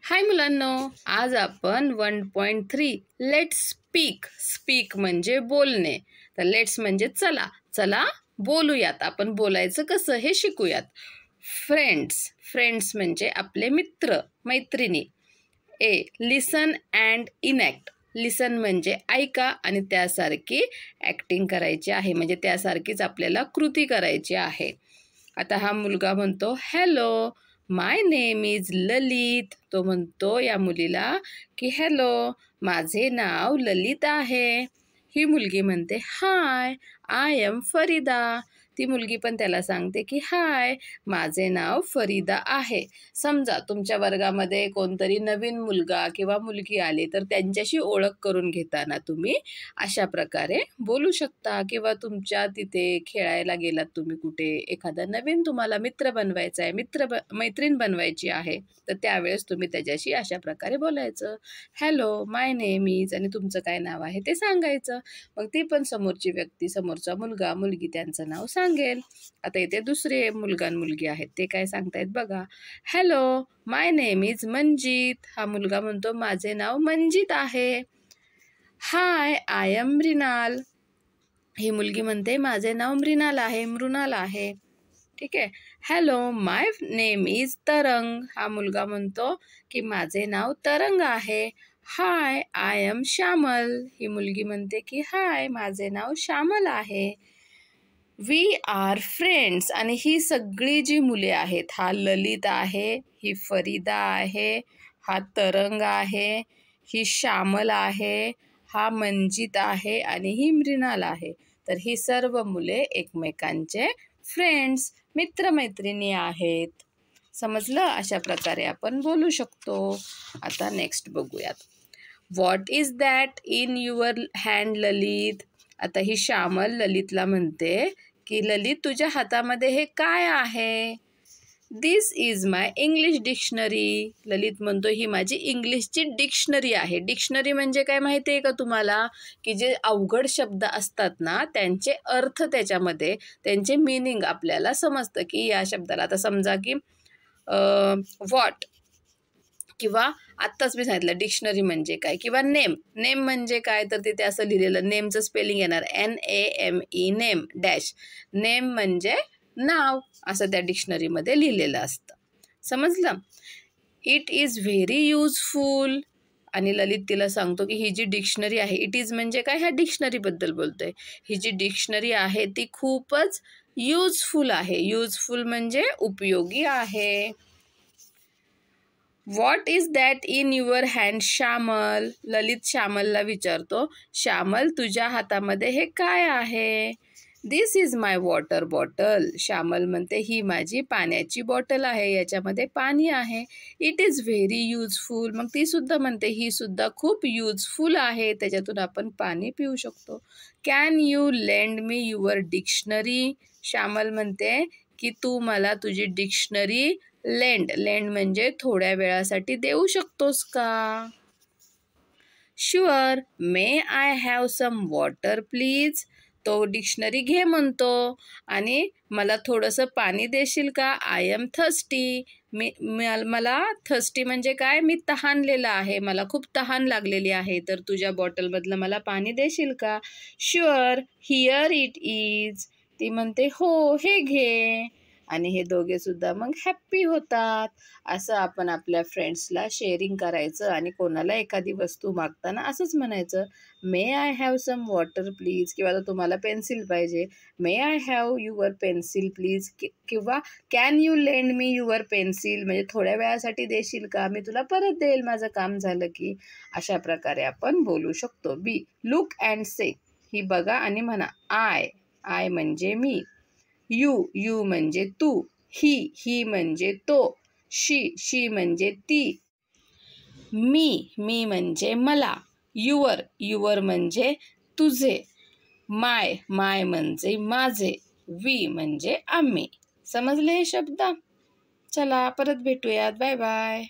हाय मुलांनो, आज आपण 1.3 लेट्स स्पीक म्हणजे बोलणे. तर लेट्स म्हणजे चला बोलूयात. आपण बोलायचं कसं हे शिकूयात. फ्रेंड्स म्हणजे आपले मित्र मैत्रिणी. लिसन अँड इनॅक्ट. लिसन म्हणजे ऐका आणि त्यासारखी ॲक्टिंग करायची आहे, म्हणजे त्यासारखीच आपल्याला कृती करायची आहे. आता हा मुलगा म्हणतो हॅलो, माय नेम इज ललित. तो म्हणतो या मुलीला की हॅलो, माझे नाव ललित आहे. ही मुलगी म्हणते हाय, आय एम फरीदा. ती मुलगी पण त्याला सांगते की हाय, माझे नाव फरीदा आहे. समजा तुमच्या वर्गामध्ये कोणतरी नवीन मुलगा किंवा मुलगी आली तर त्यांच्याशी ओळख करून घेताना तुम्ही अशा प्रकारे बोलू शकता. किंवा तुमच्या तिथे खेळायला गेलात तुम्ही कुठे, एखादा नवीन तुम्हाला मित्र बनवायचा आहे, मैत्रीण बनवायची आहे, तर त्यावेळेस तुम्ही त्याच्याशी अशा प्रकारे बोलायचं. हॅलो, माय नेम इज, आणि तुमचं काय नाव आहे ते सांगायचं. मग ती पण समोरची व्यक्ती, समोरचा मुलगा मुलगी त्यांचं नाव सांगेल. आता इथे दुसरे मुलगा आणि मुलगी आहेत, ते काय सांगतायत बघा. Hello, my name is Manjit. हा मुलगा म्हणतो माझे नाव मंजित आहे. Hi, I am Mrinal. ही मुलगी म्हणते माझे नाव मृणाल आहे. ठीक आहे. Hello, my name is Tarang. हा मुलगा म्हणतो की माझे नाव तरंग आहे. Hi, I am Shyamal. ही मुलगी म्हणते की हाय, माझे नाव श्यामल आहे. We are friends. आणि ही सगळी जी मुले आहेत, हा ललित आहे, ही फरीदा आहे, हा तरंग आहे, ही श्यामल आहे, हा मंजित आहे आणि ही मृणाल आहे. तर ही सर्व मुले एकमेकांचे फ्रेंड्स, मित्रमैत्रिणी आहेत. समजलं? अशा प्रकारे आपण बोलू शकतो. आता नेक्स्ट बघूयात. What is that in your hand Lalit. आता ही श्यामल ललितला म्हणते की ललित, तुझ्या हातामध्ये हे काय आहे. This is my English dictionary. ललित म्हणतो ही माझी इंग्लिशची डिक्शनरी आहे. डिक्शनरी म्हणजे काय माहिती आहे का तुम्हाला, की जे अवघड शब्द असतात ना त्यांचे अर्थ त्याच्यामध्ये, त्यांचे मीनिंग आपल्याला समजतं की या शब्दाला. आता समजा की व्हॉट, किंवा आत्ताच मी सांगितलं डिक्शनरी म्हणजे काय, किंवा नेम म्हणजे काय, तर तिथे असं लिहिलेलं, नेमचं स्पेलिंग येणार NAME, नेम डॅश. नेम म्हणजे नाव, असं त्या डिक्शनरीमध्ये लिहिलेलं असतं. समजलं? It is very useful. आणि ललित तिला सांगतो की ही जी डिक्शनरी आहे, इट इज म्हणजे काय, ह्या डिक्शनरीबद्दल बोलतोय. ही जी डिक्शनरी आहे ती खूपच युजफुल आहे. युजफुल म्हणजे उपयोगी आहे. What is that in your hand Shyamal. Lalit श्यामलला विचारतो, श्यामल तुझ्या हातामध्ये हे काय आहे. This is my water bottle. Shyamal म्हणते ही माझी पाण्याची बॉटल आहे, याच्यामध्ये पाणी आहे. It is very useful. मग ती सुद्धा म्हणते ही सुद्धा खूप युजफुल आहे, त्याच्यातून आपण पाणी पिऊ शकतो. Can you lend me your dictionary. Shyamal म्हणते की तू मला तुझी डिक्शनरी लेंड म्हणजे थोड्या वेळासाठी देऊ शकतोस का. Sure, may I have some water please. तो डिक्शनरी घे म्हणतो आणि मला थोडंसं पाणी देशील का. I am thirsty. मला थर्स्टी म्हणजे काय, मी तहानलेला आहे, मला खूप तहान लागलेली आहे, तर तुझ्या बॉटलमधलं मला पाणी देशील का. Sure, here it is. ती म्हणते हो, हे घे. आणि हे दोघे सुद्धा मग हॅप्पी होतात. असं आपण आपल्या फ्रेंड्सला शेअरिंग करायचं आणि कोणाला एखादी वस्तू मागताना असंच म्हणायचं, may I have some water please. किंवा तुम्हाला पेन्सिल पाहिजे, may I have your pencil please. किंवा can you lend me your pencil, म्हणजे थोड्या वेळासाठी देशील का, मी तुला परत देईल माझं काम झालं की. अशा प्रकारे आपण बोलू शकतो. बी, लुक अँड से. ही बघा आणि म्हणा. आय म्हणजे मी. यू म्हणजे तू. ही म्हणजे तो. शी म्हणजे ती. मी म्हणजे मला. युअर म्हणजे तुझे. माय म्हणजे माझे. वी म्हणजे आम्ही. समजले हे शब्द? चला परत भेटूयात. Bye bye.